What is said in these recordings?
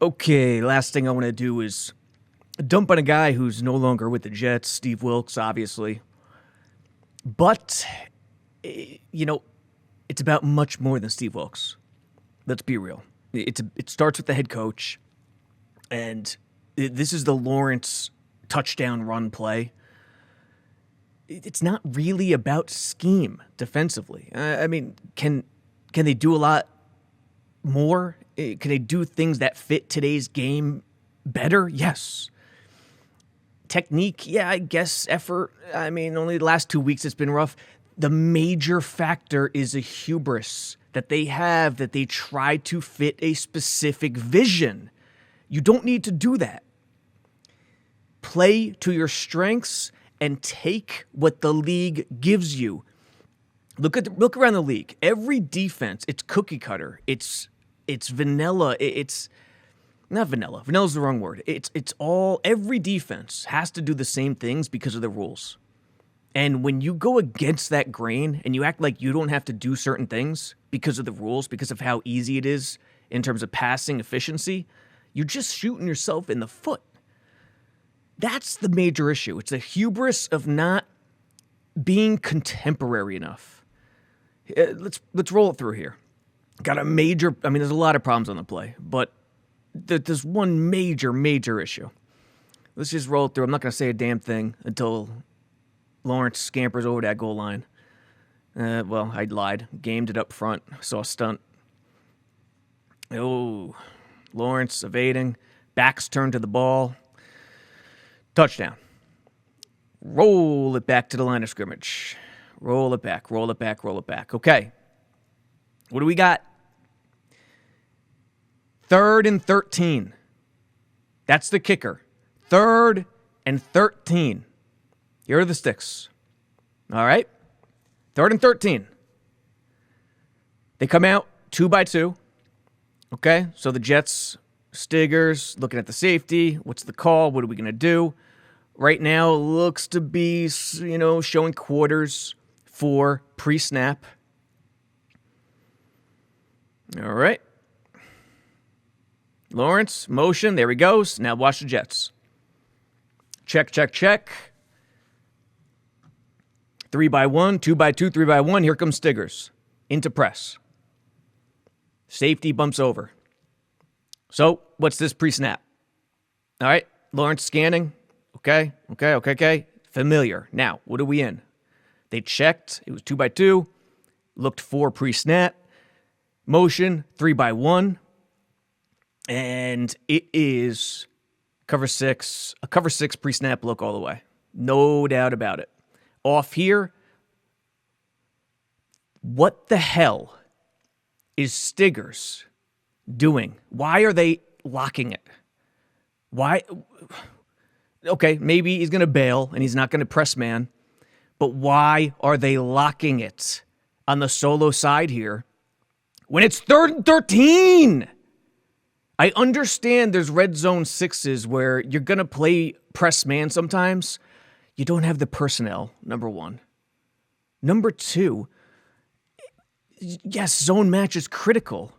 Okay, last thing I want to do is dump on a guy who's no longer with the Jets, Steve Wilks, obviously. But, it's about much more than Steve Wilks. Let's be real. It starts with the head coach, and this is the Lawrence touchdown run play. It's not really about scheme defensively. Can they do a lot more? Can they do things that fit today's game better? Yes. Technique, yeah, I guess. Effort, only the last 2 weeks it's been rough. The major factor is a hubris that they have, that they try to fit a specific vision. You don't need to do that. Play to your strengths and take what the league gives you. Look around the league. Every defense, it's cookie cutter. It's vanilla. It's not vanilla. Vanilla's the wrong word. Every defense has to do the same things because of the rules. And when you go against that grain and you act like you don't have to do certain things because of the rules, because of how easy it is in terms of passing efficiency, you're just shooting yourself in the foot. That's the major issue. It's the hubris of not being contemporary enough. Let's roll it through here. Got a major, there's a lot of problems on the play, but there's one major issue. Let's just roll it through. I'm not going to say a damn thing until Lawrence scampers over that goal line. I lied. Gamed it up front. Saw a stunt. Oh, Lawrence evading. Backs turned to the ball. Touchdown. Roll it back to the line of scrimmage. Roll it back. Okay. What do we got? 3rd and 13. That's the kicker. 3rd and 13. Here are the sticks. All right. 3rd and 13. They come out 2 by 2. Okay. So the Jets, Stiggers, looking at the safety. What's the call? What are we going to do? Right now, looks to be, showing quarters for pre-snap. All right. Lawrence, motion. There he goes. Now watch the Jets. Check. 3 by 1, 2 by 2, 3 by 1. Here comes Stiggers. Into press. Safety bumps over. So, what's this pre-snap? All right. Lawrence scanning. Okay. Familiar. Now, what are we in? They checked. It was 2 by 2. Looked for pre-snap. Motion, 3 by 1. And it is a cover 6 pre-snap look all the way. No doubt about it. Off here, what the hell is Stiggers doing? Why are they locking it? Why? Okay, maybe he's going to bail and he's not going to press man, but why are they locking it on the solo side here when it's 3rd and 13? I understand there's red zone 6s where you're going to play press man sometimes. You don't have the personnel, number one. Number two, yes, zone match is critical.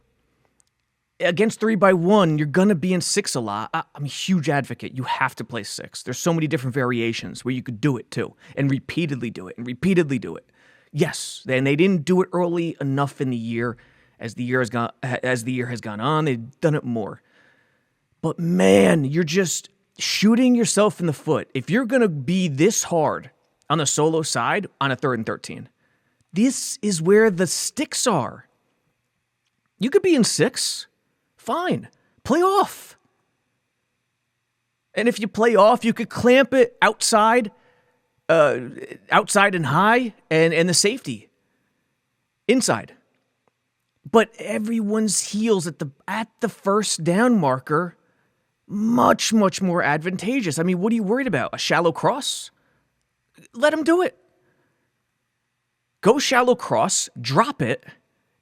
Against 3 by 1, you're going to be in 6 a lot. I'm a huge advocate. You have to play 6. There's so many different variations where you could do it too, and repeatedly do it. Yes, and they didn't do it early enough in the year. As the year has gone on, they've done it more. But man, you're just shooting yourself in the foot. If you're going to be this hard on the solo side on a 3rd and 13, this is where the sticks are. You could be in 6. Fine. Play off. And if you play off, you could clamp it outside and high, and the safety inside. But everyone's heels at the first down marker, much more advantageous. What are you worried about? A shallow cross? Let them do it. Go shallow cross, drop it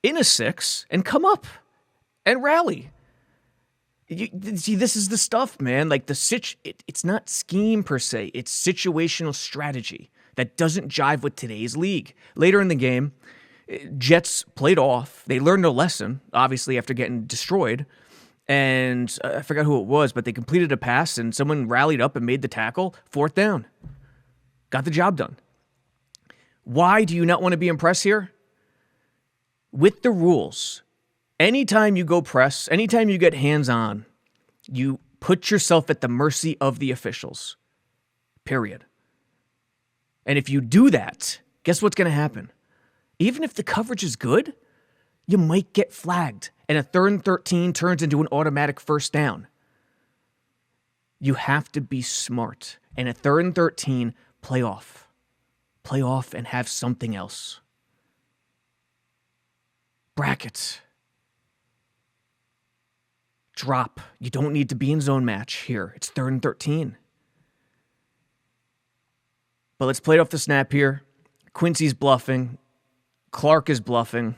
in a 6, and come up and rally. See, this is the stuff, man. Like it's not scheme per se. It's situational strategy that doesn't jive with today's league. Later in the game, Jets played off. They learned a lesson, obviously, after getting destroyed. and I forgot who it was, but they completed a pass, and someone rallied up and made the tackle. 4th down. Got the job done. Why do you not want to be impressed here? With the rules, anytime you go press, anytime you get hands-on, you put yourself at the mercy of the officials. Period. And if you do that, guess what's going to happen? Even if the coverage is good, you might get flagged, and a 3rd and 13 turns into an automatic 1st down. You have to be smart. And a 3rd and 13, play off. Play off and have something else. Brackets. Drop. You don't need to be in zone match here. It's 3rd and 13. But let's play it off the snap here. Quincy's bluffing. Clark is bluffing.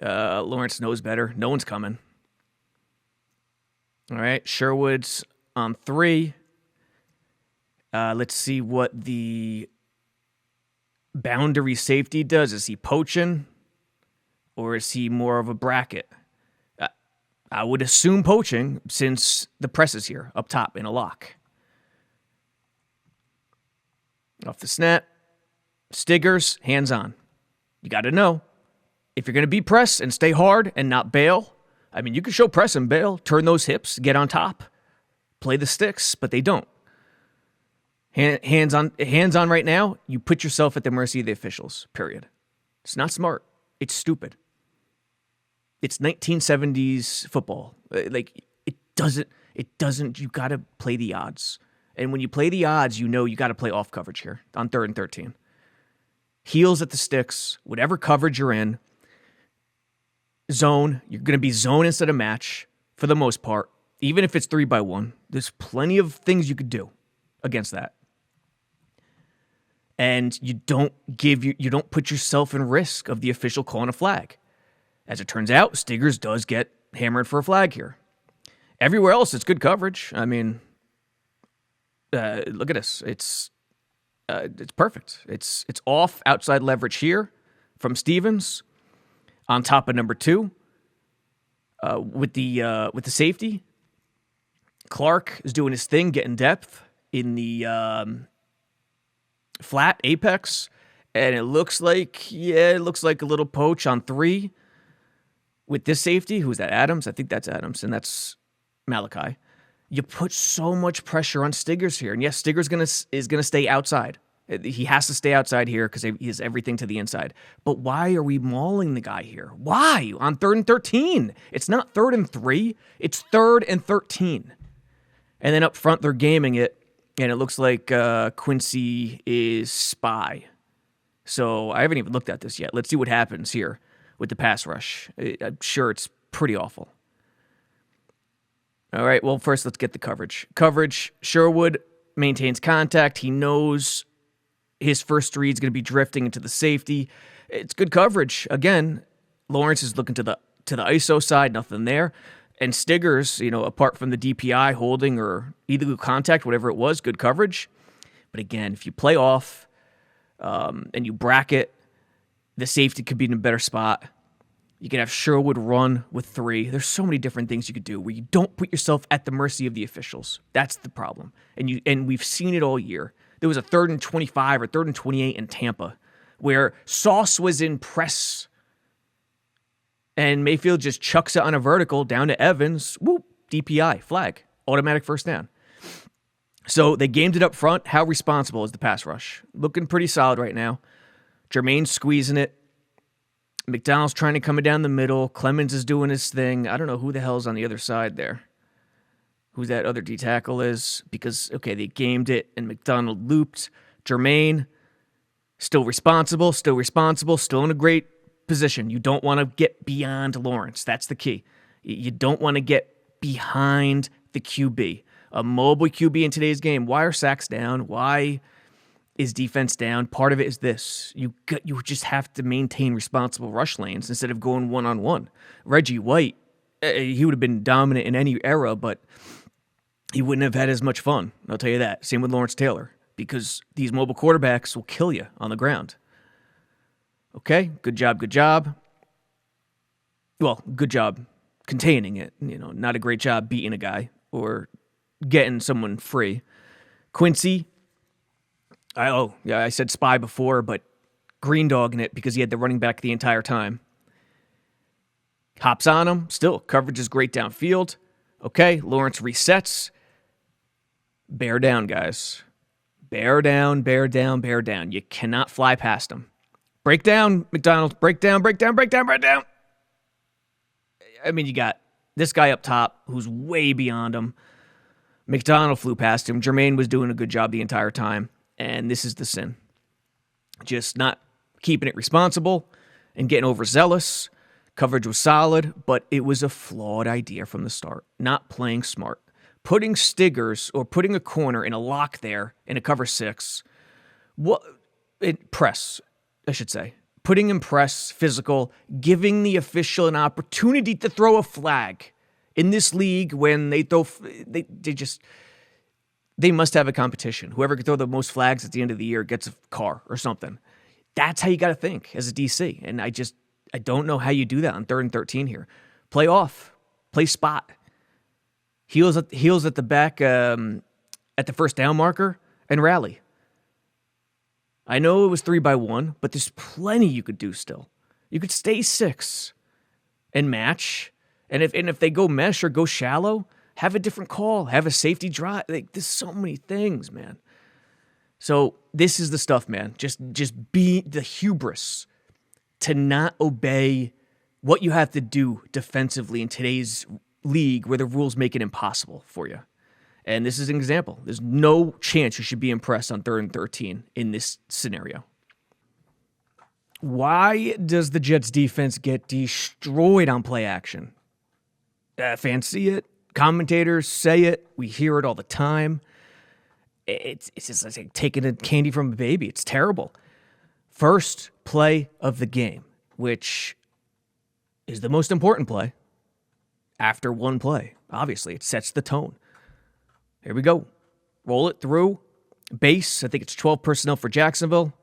Lawrence knows better. No one's coming. All right. Sherwood's on 3. Let's see what the boundary safety does. Is he poaching? Or is he more of a bracket? I would assume poaching since the press is here up top in a lock. Off the snap. Stiggers, hands on. You got to know. If you're going to be press and stay hard and not bail, I mean, you can show press and bail, turn those hips, get on top, play the sticks, but they don't. Hands on right now, you put yourself at the mercy of the officials, period. It's not smart. It's stupid. It's 1970s football. Like, it doesn't, you got to play the odds. And when you play the odds, you know you got to play off coverage here on 3rd and 13. Heels at the sticks, whatever coverage you're in. Zone, you're going to be zone instead of match for the most part. Even if it's 3-by-1, there's plenty of things you could do against that. And you don't put yourself in risk of the official calling a flag. As it turns out, Stiggers does get hammered for a flag here. Everywhere else, it's good coverage. I mean, look at this. It's perfect. It's off outside leverage here from Stevens on top of number 2 with the safety. Clark is doing his thing, getting depth in the flat apex, and it looks like a little poach on 3 with this safety. Who's that? Adams? I think that's Adams, and that's Malachi. You put so much pressure on Stiggers here, and yes, Stiggers is gonna stay outside. He has to stay outside here because he has everything to the inside. But why are we mauling the guy here? Why on 3rd and 13? It's not 3rd and 3. It's 3rd and 13. And then up front, they're gaming it, and it looks like Quincy is spy. So I haven't even looked at this yet. Let's see what happens here with the pass rush. I'm sure it's pretty awful. All right, well, first let's get the coverage. Coverage, Sherwood maintains contact. He knows his first read is going to be drifting into the safety. It's good coverage. Again, Lawrence is looking to the ISO side, nothing there. And Stiggers, apart from the DPI holding or illegal contact, whatever it was, good coverage. But again, if you play off and you bracket, the safety could be in a better spot. You could have Sherwood run with 3. There's so many different things you could do where you don't put yourself at the mercy of the officials. That's the problem. And we've seen it all year. There was a 3rd and 25 or 3rd and 28 in Tampa where Sauce was in press and Mayfield just chucks it on a vertical down to Evans. Whoop, DPI, flag, automatic 1st down. So they gamed it up front. How responsible is the pass rush? Looking pretty solid right now. Jermaine's squeezing it. McDonald's trying to come down the middle. Clemens is doing his thing. I don't know who the hell's on the other side there. Who that other D tackle is, because, okay, they gamed it, and McDonald looped. Jermaine, still responsible, still in a great position. You don't want to get beyond Lawrence. That's the key. You don't want to get behind the QB. A mobile QB in today's game. Why are sacks down? Why is defense down? Part of it is this. You just have to maintain responsible rush lanes instead of going one-on-one. Reggie White, he would have been dominant in any era, but he wouldn't have had as much fun. I'll tell you that. Same with Lawrence Taylor, because these mobile quarterbacks will kill you on the ground. Okay, good job. Well, good job containing it. Not a great job beating a guy or getting someone free. Quincy, I said spy before, but green dogging it because he had the running back the entire time. Hops on him. Still, coverage is great downfield. Okay, Lawrence resets. Bear down, guys. Bear down, bear down, bear down. You cannot fly past him. Break down, McDonald. Break down, break down, break down, break down. I mean, you got this guy up top who's way beyond him. McDonald flew past him. Jermaine was doing a good job the entire time. And this is the sin. Just not keeping it responsible and getting overzealous. Coverage was solid, but it was a flawed idea from the start. Not playing smart. Putting Stiggers or putting a corner in a lock there in a cover 6. Press, I should say. Putting in press, physical, giving the official an opportunity to throw a flag. In this league, when they throw, they must have a competition. Whoever can throw the most flags at the end of the year gets a car or something. That's how you got to think as a DC. And I don't know how you do that on 3rd and 13 here. Play off. Play spot. Heels at the back at the first down marker and rally. I know it was 3-by-1, but there's plenty you could do still. You could stay 6 and match. And if they go mesh or go shallow, have a different call. Have a safety drive. There's so many things, man. So this is the stuff, man. Just be the hubris to not obey what you have to do defensively in today's league where the rules make it impossible for you. And this is an example. There's no chance you should be impressed on 3rd and 13 in this scenario. Why does the Jets defense get destroyed on play action? Fans see it. Commentators say it. We hear it all the time. It's just like taking a candy from a baby. It's terrible. First play of the game, which is the most important play. After one play, obviously, it sets the tone. Here we go. Roll it through. Base, I think it's 12 personnel for Jacksonville.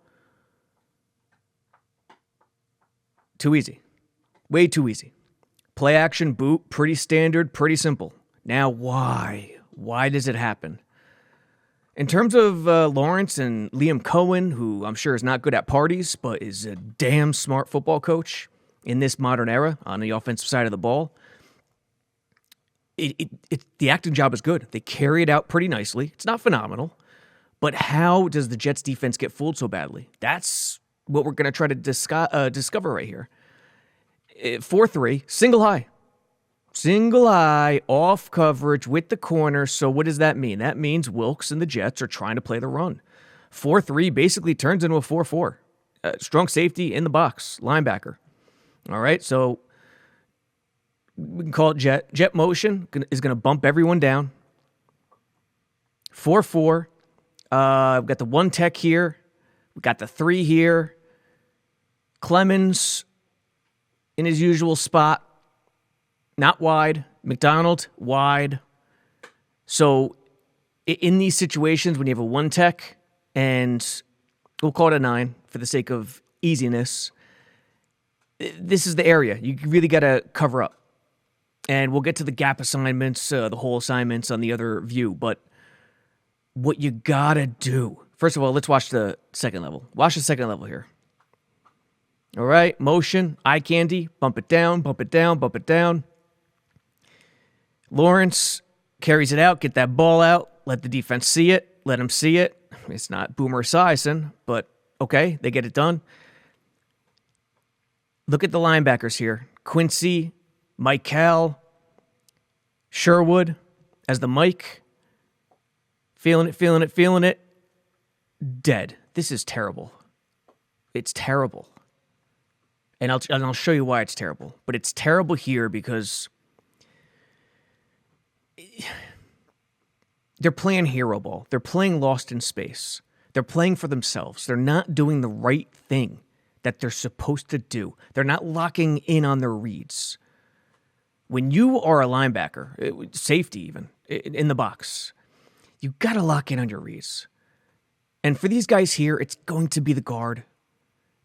Too easy. Way too easy. Play action, boot, pretty standard, pretty simple. Now, why? Why does it happen? In terms of Lawrence and Liam Cohen, who I'm sure is not good at parties, but is a damn smart football coach in this modern era on the offensive side of the ball, the acting job is good. They carry it out pretty nicely. It's not phenomenal, but how does the Jets defense get fooled so badly? That's what we're going to try to discover right here. 4-3, single high. Single high, off coverage with the corner. So what does that mean? That means Wilks and the Jets are trying to play the run. 4-3 basically turns into a 4-4. Strong safety in the box, linebacker. All right, so we can call it jet. Jet motion is going to bump everyone down. 4-4. We've got the 1 tech here. We got the 3 here. Clemens in his usual spot. Not wide. McDonald, wide. So in these situations, when you have a 1 tech, and we'll call it a 9 for the sake of easiness, this is the area you really got to cover up. And we'll get to the gap assignments, the hole assignments on the other view. But what you got to do, first of all, let's watch the second level. Watch the second level here. All right, motion, eye candy, bump it down, bump it down, bump it down. Lawrence carries it out, get that ball out, let the defense see it, let them see it. It's not Boomer Esiason, but okay, they get it done. Look at the linebackers here. Quincy, Michael, Sherwood as the Mike. Feeling it, feeling it, feeling it. Dead. This is terrible. It's terrible. And I'll show you why it's terrible. But it's terrible here because they're playing hero ball. They're playing lost in space. They're playing for themselves. They're not doing the right thing that they're supposed to do. They're not locking in on their reads. When you are a linebacker, safety even, in the box, you got to lock in on your reads. And for these guys here, it's going to be the guard.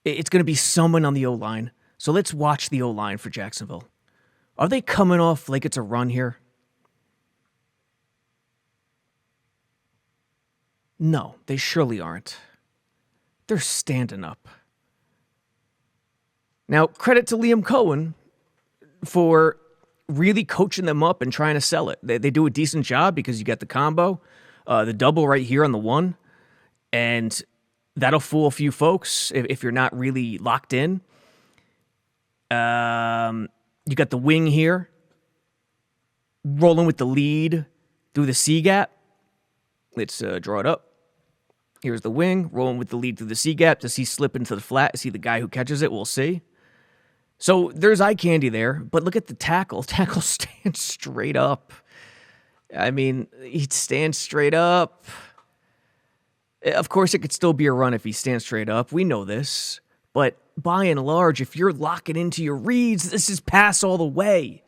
It's going to be someone on the O-line. So let's watch the O-line for Jacksonville. Are they coming off like it's a run here? No, they surely aren't. They're standing up. Now, credit to Liam Cohen for really coaching them up and trying to sell it. They do a decent job because you got the combo, the double right here on the one, and that'll fool a few folks if you're not really locked in. You got the wing here, rolling with the lead through the C gap. Let's draw it up. Here's the wing, rolling with the lead through the C gap. Does he slip into the flat? Is he the guy who catches it? We'll see. So there's eye candy there, but look at the tackle. Tackle stands straight up. I mean, he stands straight up. Of course, it could still be a run if he stands straight up. We know this. But by and large, if you're locking into your reads, this is pass all the way.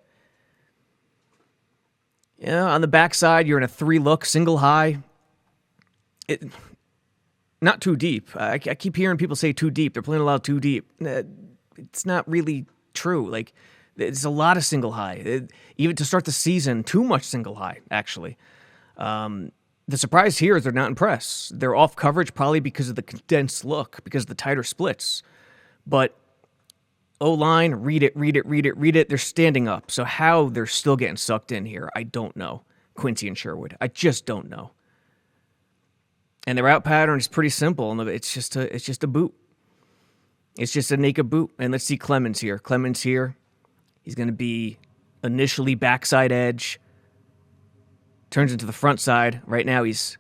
Yeah, on the backside, you're in a 3-look, single high. Not too deep. I keep hearing people say too deep. They're playing a lot too deep. It's not really true. Like, it's a lot of single high. Even to start the season, too much single high, actually. The surprise here is they're not in press. They're off coverage probably because of the condensed look, because of the tighter splits. But O-line, read it. They're standing up. So how they're still getting sucked in here, I don't know. Quincy and Sherwood. I just don't know. And the route pattern is pretty simple. It's just a boot. It's just a naked boot. And let's see Clemens here. He's going to be initially backside edge. Turns into the front side. Right now he's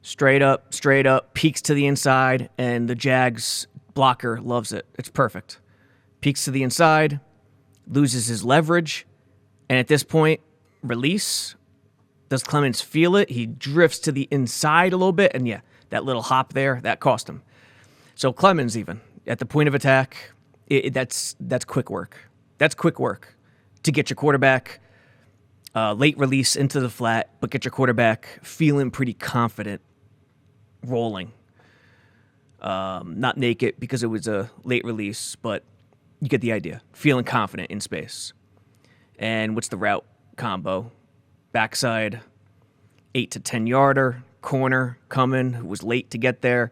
straight up, peeks to the inside, and the Jags blocker loves it. It's perfect. Peeks to the inside, loses his leverage, and at this point, release. Does Clemens feel it? He drifts to the inside a little bit, and yeah, that little hop there, that cost him. So Clemens even, at the point of attack, that's quick work. That's quick work to get your quarterback late release into the flat, but get your quarterback feeling pretty confident rolling. Not naked because it was a late release, but you get the idea. Feeling confident in space. And what's the route combo? Backside 8 to 10 yarder, corner coming, who was late to get there.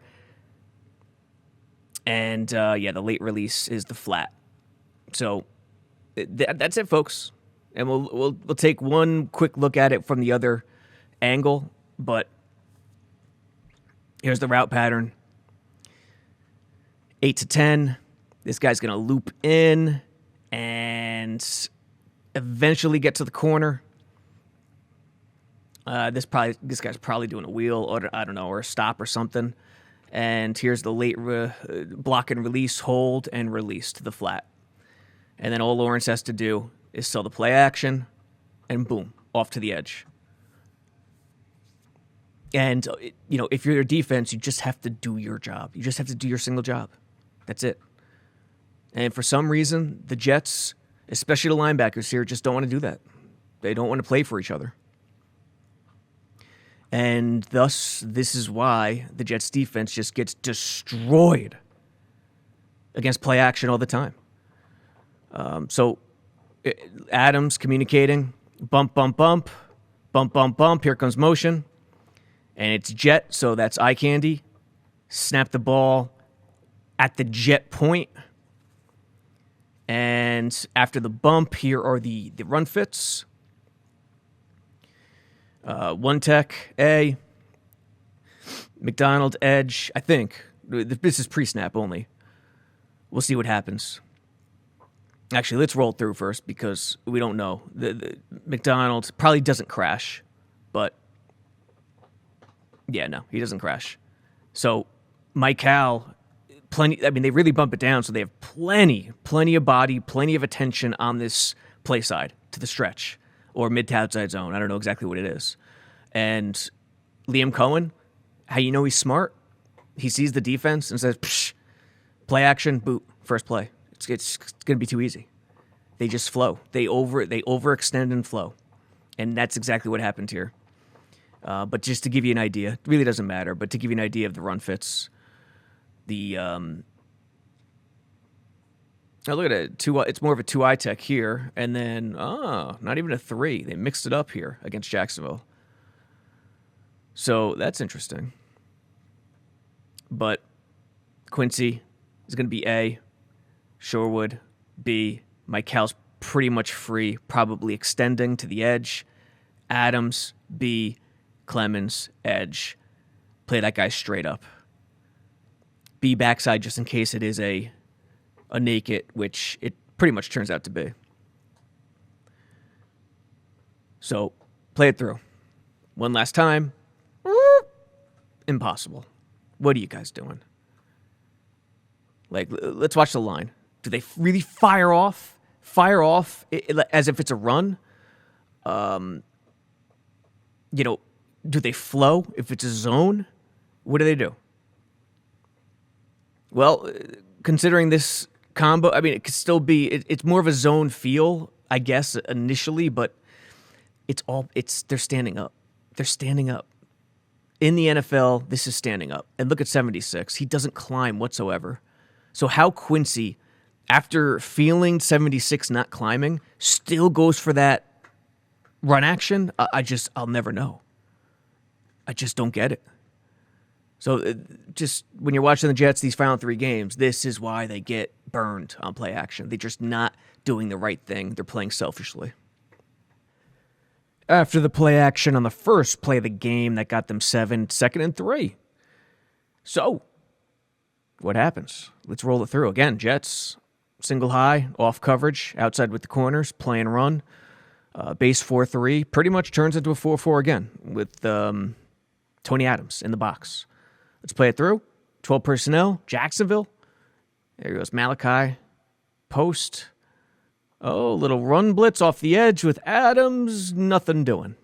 And the late release is the flat. So that's it, folks. And we'll take one quick look at it from the other angle, but here's the route pattern. 8 to 10. This guy's going to loop in and eventually get to the corner. This guy's probably doing a wheel or I don't know, or a stop or something. And here's the late block and release, hold and release to the flat. And then all Lawrence has to do is sell the play action, and boom, off to the edge. And, if you're a defense, you just have to do your job. You just have to do your single job. That's it. And for some reason, the Jets, especially the linebackers here, just don't want to do that. They don't want to play for each other. And thus, this is why the Jets defense just gets destroyed against play action all the time. So Adams communicating, bump, here comes motion, and it's jet, so that's eye candy. Snap the ball at the jet point, and after the bump, here are the run fits. One tech, A, McDonald, edge, I think. This is pre-snap only. We'll see what happens. Actually, let's roll through first because we don't know. The McDonald probably doesn't crash, but yeah, no, he doesn't crash. So Mike Cal, they really bump it down, so they have plenty of body, plenty of attention on this play side to the stretch or mid to outside zone. I don't know exactly what it is. And Liam Cohen, how you know he's smart? He sees the defense and says, psh, play action, boot, first play. It's going to be too easy. They just flow. They overextend and flow. And that's exactly what happened here. But just to give you an idea, it really doesn't matter, but to give you an idea of the run fits, the Oh, look at it. It's more of a 2-eye tech here. And then, not even a 3. They mixed it up here against Jacksonville. So that's interesting. But Quincy is going to be A. Shorewood, B. Mike Cal's pretty much free, probably extending to the edge. Adams, B. Clemens, edge. Play that guy straight up. B backside just in case it is a naked, which it pretty much turns out to be. So, play it through. One last time. Impossible. What are you guys doing? Like, let's watch the line. Do they really fire off as if it's a run? Do they flow if it's a zone? What do they do? Well, considering this combo, I mean, it could still be, it's more of a zone feel, I guess, initially, but they're standing up. They're standing up. In the NFL, this is standing up. And look at 76. He doesn't climb whatsoever. So how Quincy, after feeling 76 not climbing, still goes for that run action, I'll never know. I just don't get it. So just when you're watching the Jets, these final 3 games, this is why they get burned on play action. They're just not doing the right thing. They're playing selfishly. After the play action on the first play of the game that got them 7, 2nd and 3. So, what happens? Let's roll it through. Again, Jets, single high, off coverage, outside with the corners, play and run. Base 4-3, pretty much turns into a 4-4 again with Tony Adams in the box. Let's play it through. 12 personnel, Jacksonville. There goes Malachi. Post. Oh, little run blitz off the edge with Adams. Nothing doing.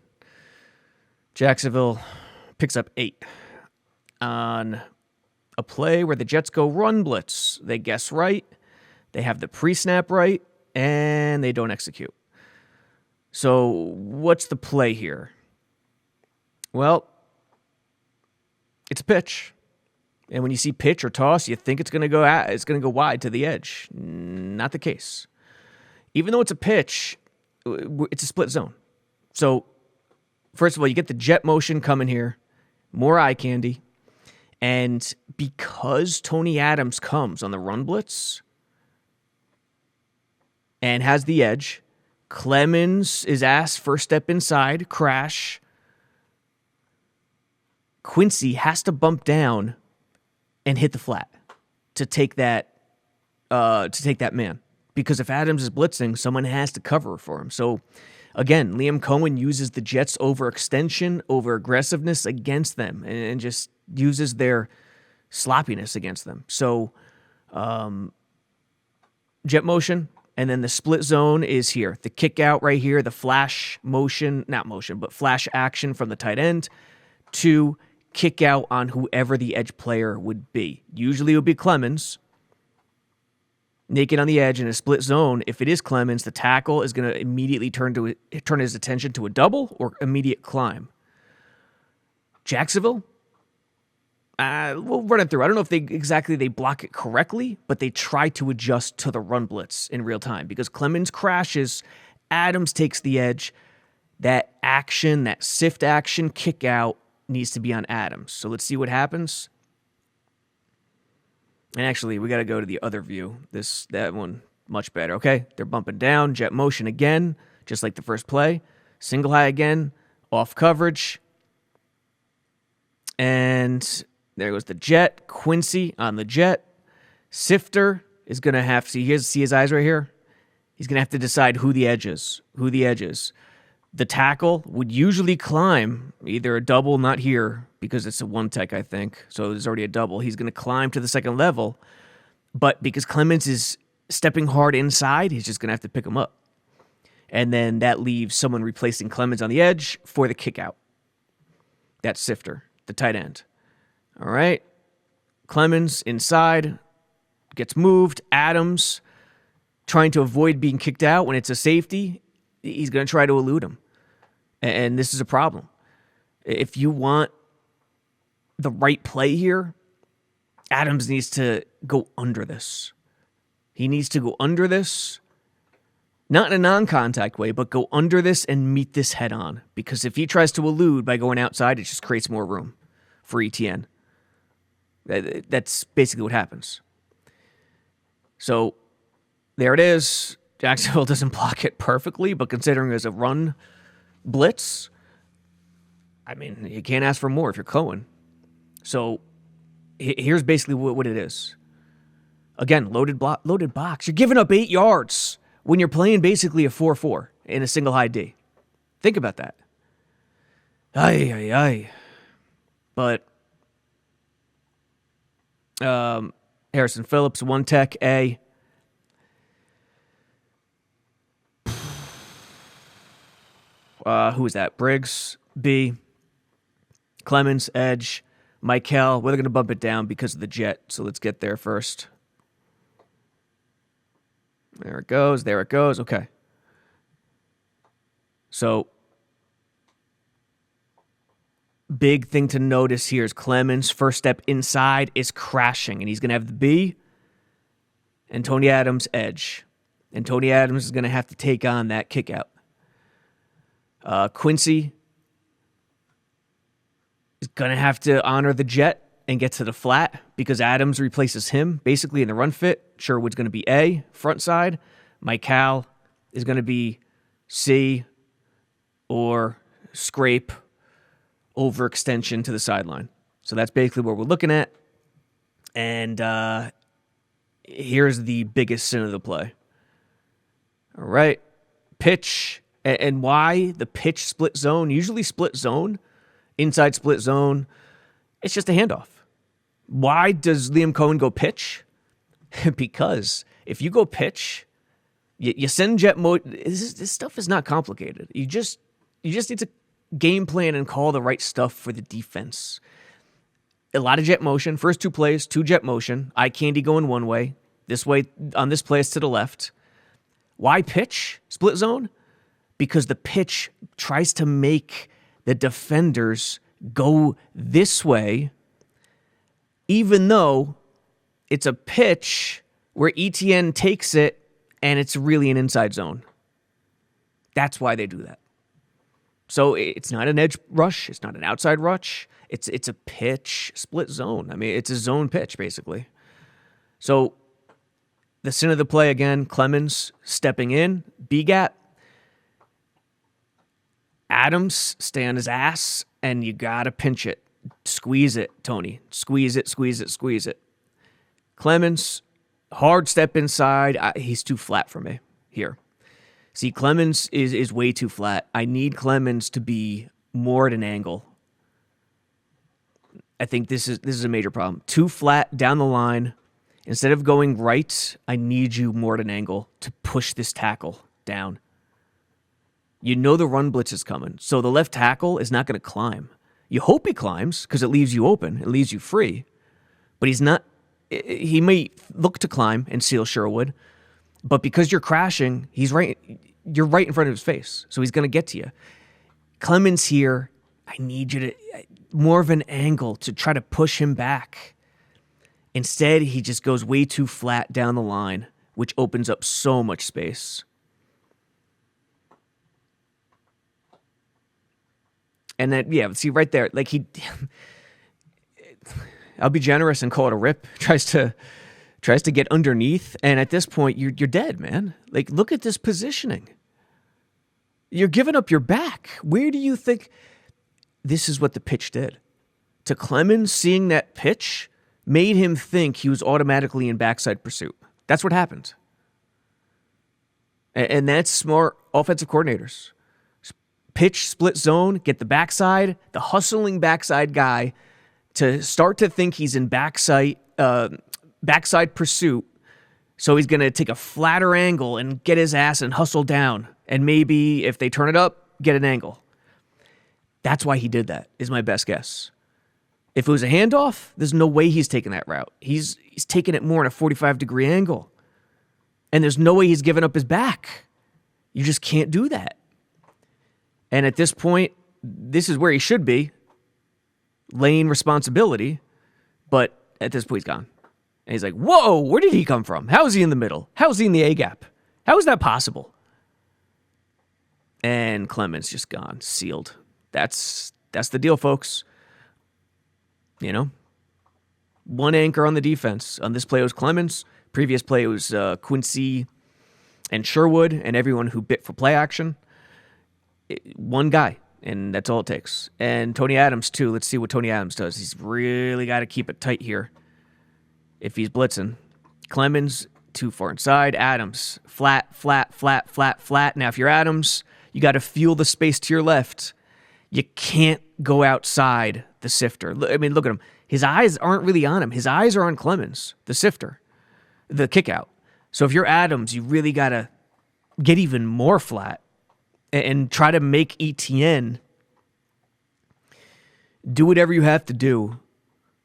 Jacksonville picks up 8 on a play where the Jets go run blitz. They guess right. They have the pre-snap right, and they don't execute. So what's the play here? Well, it's a pitch. And when you see pitch or toss, you think it's going to go wide to the edge. Not the case. Even though it's a pitch, it's a split zone. So, first of all, you get the jet motion coming here, more eye candy. And because Tony Adams comes on the run blitz and has the edge, Clemens is asked first step inside, crash. Quincy has to bump down and hit the flat to take that man. Because if Adams is blitzing, someone has to cover for him. So, again, Liam Cohen uses the Jets' overextension, over-aggressiveness against them and just uses their sloppiness against them. So, jet motion, and then the split zone is here. The kick out right here, the flash motion, not motion, but flash action from the tight end to kick out on whoever the edge player would be. Usually it would be Clemens. Naked on the edge in a split zone, if it is Clemens, the tackle is going to immediately turn his attention to a double or immediate climb. Jacksonville, we'll run it through. I don't know if they block it correctly, but they try to adjust to the run blitz in real time because Clemens crashes, Adams takes the edge. That action, that sift action, kick out needs to be on Adams. So let's see what happens. And actually, we got to go to the other view. That one, much better. Okay, they're bumping down. Jet motion again, just like the first play. Single high again, off coverage. And there goes the jet. Quincy on the jet. Sifter is going to have to see his eyes right here. He's going to have to decide who the edge is. The tackle would usually climb either a double, not here, because it's a one tech, I think. So there's already a double. He's going to climb to the second level. But because Clemens is stepping hard inside, he's just going to have to pick him up. And then that leaves someone replacing Clemens on the edge for the kick out. That's Sifter, the tight end. All right. Clemens inside, gets moved. Adams trying to avoid being kicked out when it's a safety. He's going to try to elude him. And this is a problem. If you want the right play here, Adams needs to go under this. He needs to go under this, not in a non-contact way, but go under this and meet this head on. Because if he tries to elude by going outside, it just creates more room for ETN. That's basically what happens. So there it is. Jacksonville doesn't block it perfectly, but considering there's a run blitz, I mean, you can't ask for more if you're Cohen. So here's basically what it is. Again, loaded box. You're giving up 8 yards when you're playing basically a 4-4 in a single high D. Think about that. Ay. But Harrison Phillips, 1 tech, A. Who is that? Briggs, B. Clemens, edge. Michael, we're going to bump it down because of the jet, so let's get there first. There it goes. Okay. So, big thing to notice here is Clemens' first step inside is crashing, and he's going to have the B and Tony Adams edge. And Tony Adams is going to have to take on that kick out. Quincy is going to have to honor the jet and get to the flat because Adams replaces him basically in the run fit. Sherwood's going to be A, front side. Michael is going to be C or scrape overextension to the sideline. So that's basically what we're looking at. And here's the biggest sin of the play. All right. Pitch. And why the pitch split zone? Usually split zone, inside split zone, it's just a handoff. Why does Liam Cohen go pitch? Because if you go pitch, you send jet mode. This stuff is not complicated. You just need to game plan and call the right stuff for the defense. A lot of jet motion. First 2 plays, 2 jet motion. Eye candy going one way. This way on this play is to the left. Why pitch split zone? Because the pitch tries to make the defenders go this way, even though it's a pitch where ETN takes it and it's really an inside zone. That's why they do that. So it's not an edge rush. It's not an outside rush. It's a pitch split zone. I mean, it's a zone pitch, basically. So the sin of the play, again, Clemens stepping in, B-gap. Adams, stay on his ass, and you got to pinch it. Squeeze it, Tony. Squeeze it. Clemens, hard step inside. He's too flat for me here. See, Clemens is way too flat. I need Clemens to be more at an angle. I think this is a major problem. Too flat down the line. Instead of going right, I need you more at an angle to push this tackle down. You know the run blitz is coming, so the left tackle is not going to climb. You hope he climbs because it leaves you open, it leaves you free, but he's not. He may look to climb and seal Sherwood, but because you're crashing, you're right in front of his face, so he's going to get to you. Clemens here, I need you to more of an angle to try to push him back. Instead, he just goes way too flat down the line, which opens up so much space. And then, yeah, see right there, like I'll be generous and call it a rip. Tries to get underneath, and at this point, you're dead, man. Like, look at this positioning. You're giving up your back. Where do you think this is what the pitch did? To Clemens, seeing that pitch made him think he was automatically in backside pursuit. That's what happened. And that's smart offensive coordinators. Pitch, split zone, get the backside, the hustling backside guy to start to think he's in backside pursuit. So he's going to take a flatter angle and get his ass and hustle down. And maybe if they turn it up, get an angle. That's why he did that, is my best guess. If it was a handoff, there's no way he's taking that route. He's taking it more in a 45-degree angle. And there's no way he's giving up his back. You just can't do that. And at this point, this is where he should be. Lane responsibility. But at this point, he's gone. And he's like, whoa, where did he come from? How is he in the middle? How is he in the A-gap? How is that possible? And Clemens just gone, sealed. That's the deal, folks. You know, one anchor on the defense. On this play, it was Clemens. Previous play, it was Quincy and Sherwood and everyone who bit for play action. One guy, and that's all it takes. And Tony Adams, too. Let's see what Tony Adams does. He's really got to keep it tight here if he's blitzing. Clemens, too far inside. Adams, flat, flat, flat, flat, flat. Now, if you're Adams, you got to feel the space to your left. You can't go outside the sifter. I mean, look at him. His eyes aren't really on him. His eyes are on Clemens, the sifter, the kick out. So if you're Adams, you really got to get even more flat and try to make ETN do whatever you have to do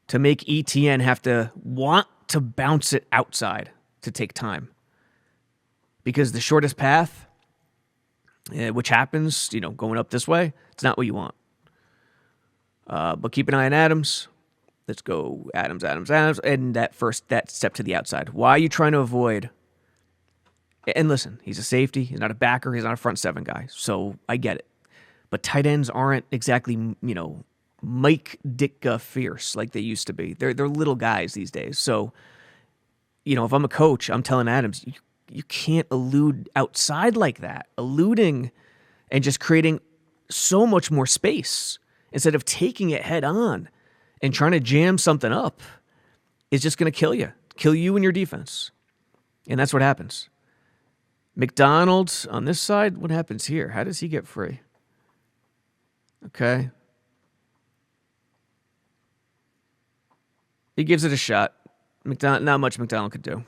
to make ETN have to want to bounce it outside to take time. Because the shortest path, which happens, going up this way, it's not what you want. But keep an eye on Adams. Let's go Adams, and that step to the outside. Why are you trying to avoid? And listen, he's a safety. He's not a backer. He's not a front seven guy. So I get it. But tight ends aren't exactly, Mike Ditka fierce like they used to be. They're little guys these days. So, if I'm a coach, I'm telling Adams, you can't elude outside like that. Eluding and just creating so much more space instead of taking it head on and trying to jam something up is just going to kill you and your defense. And that's what happens. McDonald on this side, what happens here? How does he get free? Okay. He gives it a shot. Not much McDonald could do.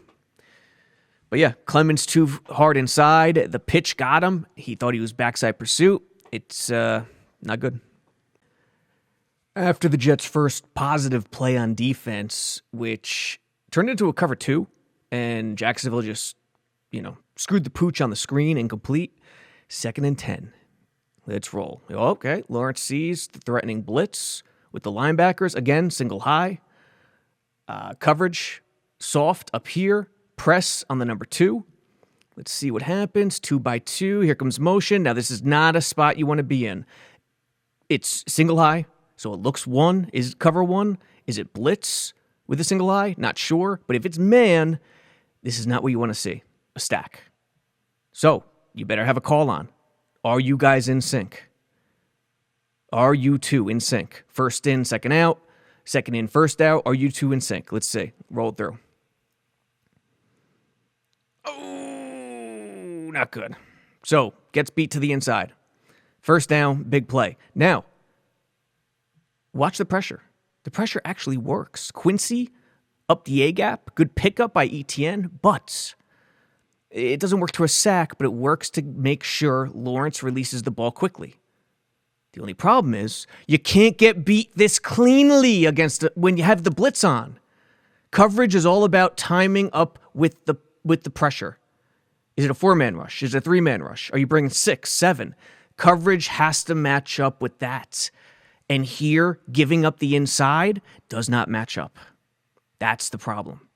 But yeah, Clemens too hard inside. The pitch got him. He thought he was backside pursuit. It's not good. After the Jets' first positive play on defense, which turned into a cover 2, and Jacksonville just, screwed the pooch on the screen, incomplete. 2nd and 10. Let's roll. Okay, Lawrence sees the threatening blitz with the linebackers. Again, single high. Coverage, soft up here. Press on the number 2. Let's see what happens. 2x2. Here comes motion. Now, this is not a spot you want to be in. It's single high. So it looks 1. Is it cover 1? Is it blitz with a single eye? Not sure. But if it's man, this is not what you want to see. A stack. So you better have a call on. Are you guys in sync? Are you two in sync? First in, second out. Second in, first out. Are you two in sync? Let's see. Roll it through. Oh, not good. So gets beat to the inside. First down, big play. Now, watch the pressure. The pressure actually works. Quincy up the A-gap. Good pickup by ETN, but it doesn't work to a sack, but it works to make sure Lawrence releases the ball quickly. The only problem is you can't get beat this cleanly when you have the blitz on. Coverage is all about timing up with the pressure. Is it a 4-man rush? Is it a 3-man rush? Are you bringing 6, 7? Coverage has to match up with that. And here, giving up the inside does not match up. That's the problem.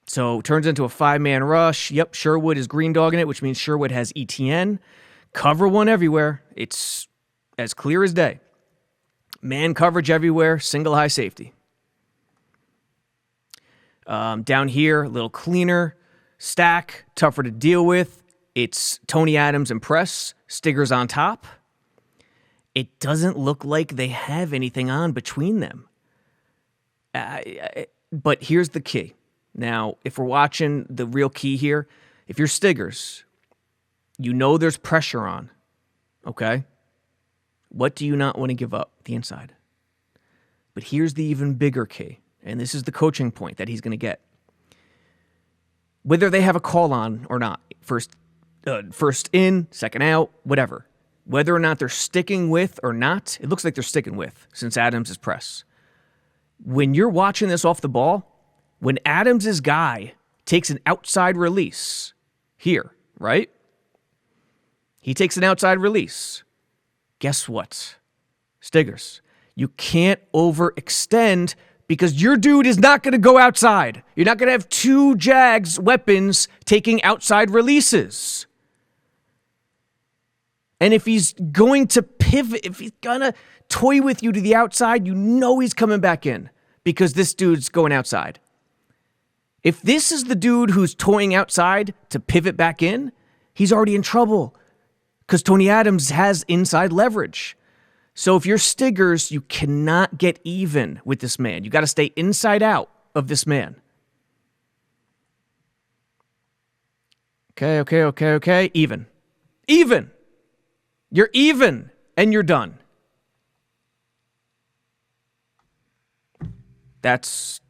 So it turns into a 5-man rush. Yep, Sherwood is green dogging it, which means Sherwood has ETN. Cover 1 everywhere. It's as clear as day. Man coverage everywhere. Single high safety. Down here, a little cleaner. Stack, tougher to deal with. It's Tony Adams and press. Stigger's on top. It doesn't look like they have anything on between them. But here's the key. Now, if we're watching the real key here, if you're Stiggers, you know there's pressure on, okay? What do you not want to give up? The inside. But here's the even bigger key, and this is the coaching point that he's going to get. Whether they have a call on or not, first in, second out, whatever. Whether or not they're sticking with or not, it looks like they're sticking with since Adams is press. When you're watching this off the ball, when Adams' guy takes an outside release here, right? He takes an outside release. Guess what? Stiggers, you can't overextend because your dude is not going to go outside. You're not going to have two Jags weapons taking outside releases. And if he's going to pivot, if he's going to toy with you to the outside, you know he's coming back in because this dude's going outside. If this is the dude who's toying outside to pivot back in, he's already in trouble because Tony Adams has inside leverage. So if you're Stiggers, you cannot get even with this man. You got to stay inside out of this man. Okay. Even. You're even, and you're done. That's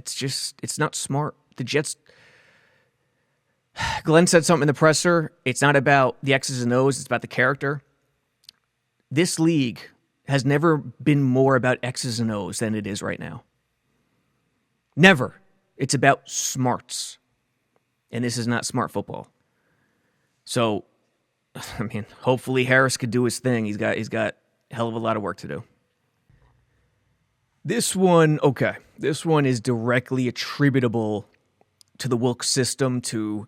just, it's not smart. The Jets, Glenn said something in the presser. It's not about the X's and O's. It's about the character. This league has never been more about X's and O's than it is right now. Never. It's about smarts. And this is not smart football. So, I mean, hopefully Harris could do his thing. He's got a hell of a lot of work to do. This one is directly attributable to the Wilks system, to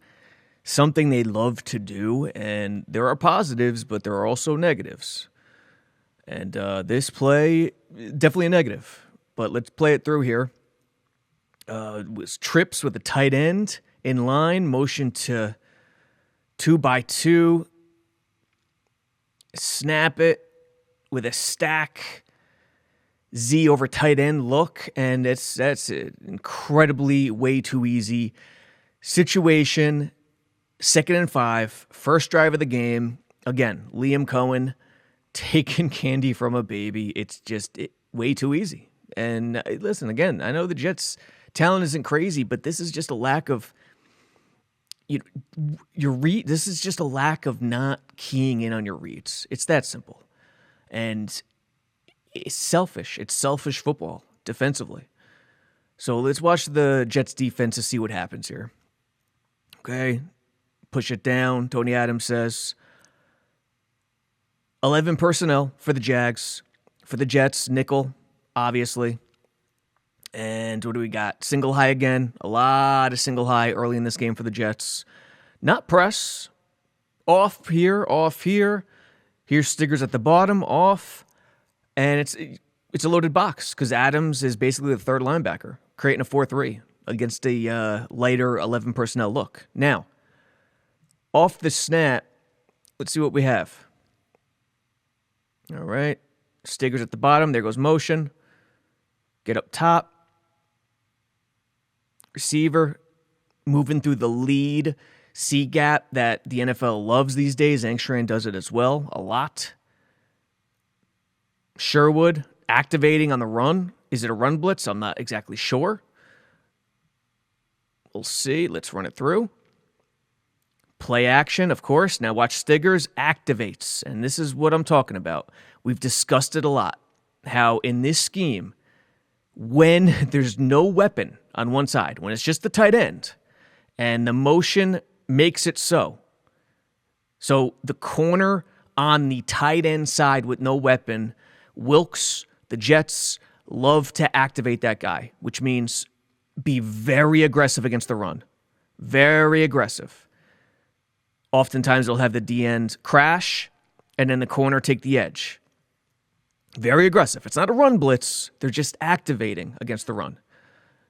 something they love to do, and there are positives, but there are also negatives. And this play, definitely a negative, but let's play it through here. It was trips with a tight end in line, motion to 2x2, snap it with a stack Z over tight end look, and that's an incredibly way too easy situation. 2nd and 5, first drive of the game. Again, Liam Cohen taking candy from a baby. It's just way too easy. And listen, again, I know the Jets' talent isn't crazy, but this is just a lack of this is just a lack of not keying in on your reads. It's that simple. And it's selfish. It's selfish football defensively. So let's watch the Jets defense to see what happens here. Okay. Push it down. Tony Adams says 11 personnel for the Jags. For the Jets, nickel, obviously. And what do we got? Single high again. A lot of single high early in this game for the Jets. Not press. Off here. Here's Stiggers at the bottom. Off. And it's a loaded box because Adams is basically the third linebacker, creating a 4-3 against a lighter 11 personnel look. Now, off the snap, let's see what we have. All right. Stiggers at the bottom. There goes motion. Get up top. Receiver moving through the lead C gap that the NFL loves these days. Angstran does it as well a lot. Sherwood activating on the run. Is it a run blitz? I'm not exactly sure. We'll see. Let's run it through. Play action, of course. Now watch Stiggers activates. And this is what I'm talking about. We've discussed it a lot. How in this scheme, when there's no weapon on one side, when it's just the tight end, and the motion makes it so. So the corner on the tight end side with no weapon, Wilks, the Jets, love to activate that guy, which means be very aggressive against the run. Very aggressive. Oftentimes they'll have the D-end crash, and then the corner take the edge. Very aggressive. It's not a run blitz. They're just activating against the run.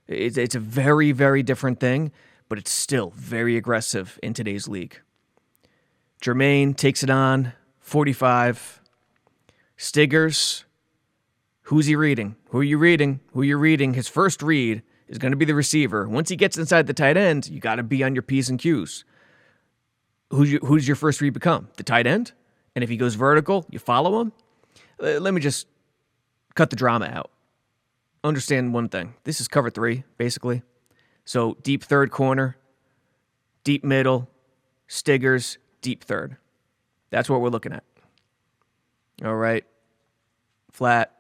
It's a very, very different thing, but it's still very aggressive in today's league. Jermaine takes it on, 45. Stiggers, who's he reading? Who are you reading? His first read is going to be the receiver. Once he gets inside the tight end, you got to be on your P's and Q's. Who's your first read become? The tight end? And if he goes vertical, you follow him? Let me just cut the drama out. Understand one thing. This is cover 3, basically. So deep third corner, deep middle, Stiggers, deep third. That's what we're looking at. All right. Flat,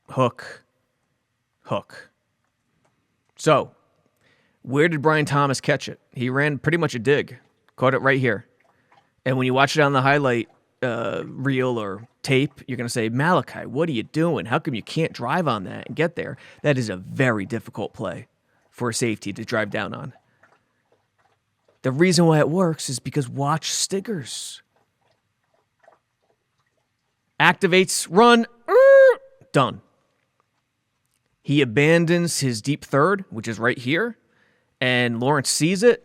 hook. So, where did Brian Thomas catch it? He ran pretty much a dig. Caught it right here. And when you watch it on the highlight, reel or tape, you're going to say, Malachi, what are you doing? How come you can't drive on that and get there? That is a very difficult play for a safety to drive down on. The reason why it works is because watch Stiggers. Activates, run, done. He abandons his deep third, which is right here, and Lawrence sees it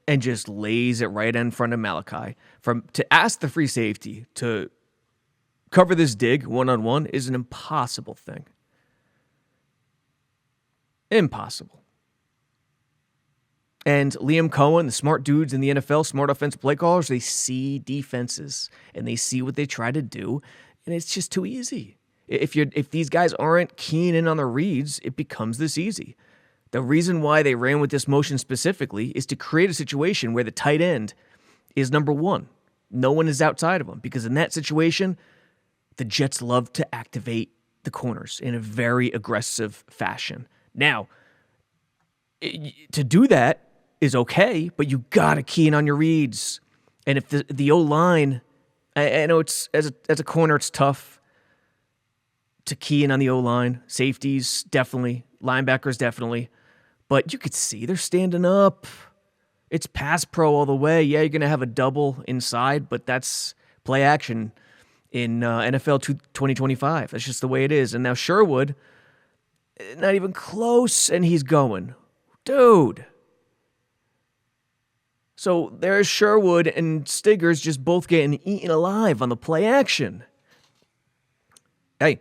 and just lays it right in front of Malachi. To ask the free safety to cover this dig one-on-one is an impossible thing. Impossible. And Liam Cohen, the smart dudes in the NFL, smart offensive play callers, they see defenses and they see what they try to do, and it's just too easy. If these guys aren't keen in on the reads, it becomes this easy. The reason why they ran with this motion specifically is to create a situation where the tight end is number one. No one is outside of him, because in that situation, the Jets love to activate the corners in a very aggressive fashion. Now, to do that is okay, but you gotta key in on your reads. And if the O-line, I know it's as a corner, it's tough to key in on the O-line. Safeties, definitely. Linebackers, definitely. But you could see they're standing up. It's pass pro all the way. Yeah, you're going to have a double inside, but that's play action in NFL 2025. That's just the way it is. And now Sherwood, not even close, and he's going. Dude. So there's Sherwood and Stiggers just both getting eaten alive on the play action. Hey,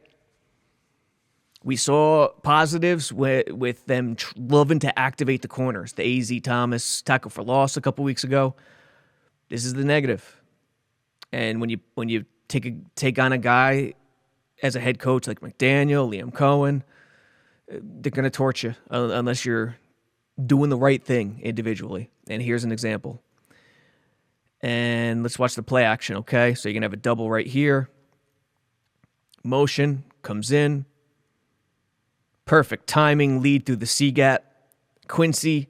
we saw positives with them loving to activate the corners. The AZ Thomas tackle for loss a couple weeks ago. This is the negative. And when you take on a guy as a head coach like McDaniel, Liam Cohen, they're going to torch you unless you're doing the right thing individually. And here's an example. And let's watch the play action, okay? So you're going to have a double right here. Motion comes in. Perfect timing, lead through the C-gap. Quincy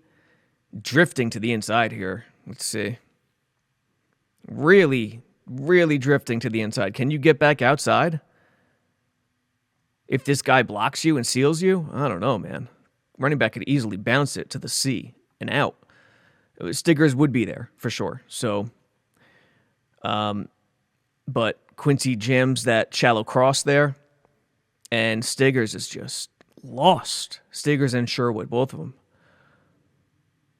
drifting to the inside here. Let's see. Really, really drifting to the inside. Can you get back outside? If this guy blocks you and seals you, I don't know, man. Running back could easily bounce it to the C and out. Stiggers would be there for sure. So, but Quincy jams that shallow cross there, and Stiggers is just lost. Stiggers and Sherwood, both of them.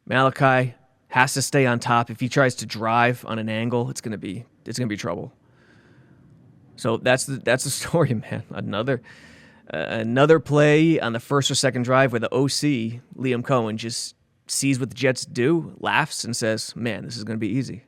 Malachi has to stay on top. If he tries to drive on an angle, it's gonna be trouble. So that's the story, man. Another play on the first or second drive where the OC Liam Cohen just sees what the Jets do, laughs, and says, "Man, this is gonna be easy."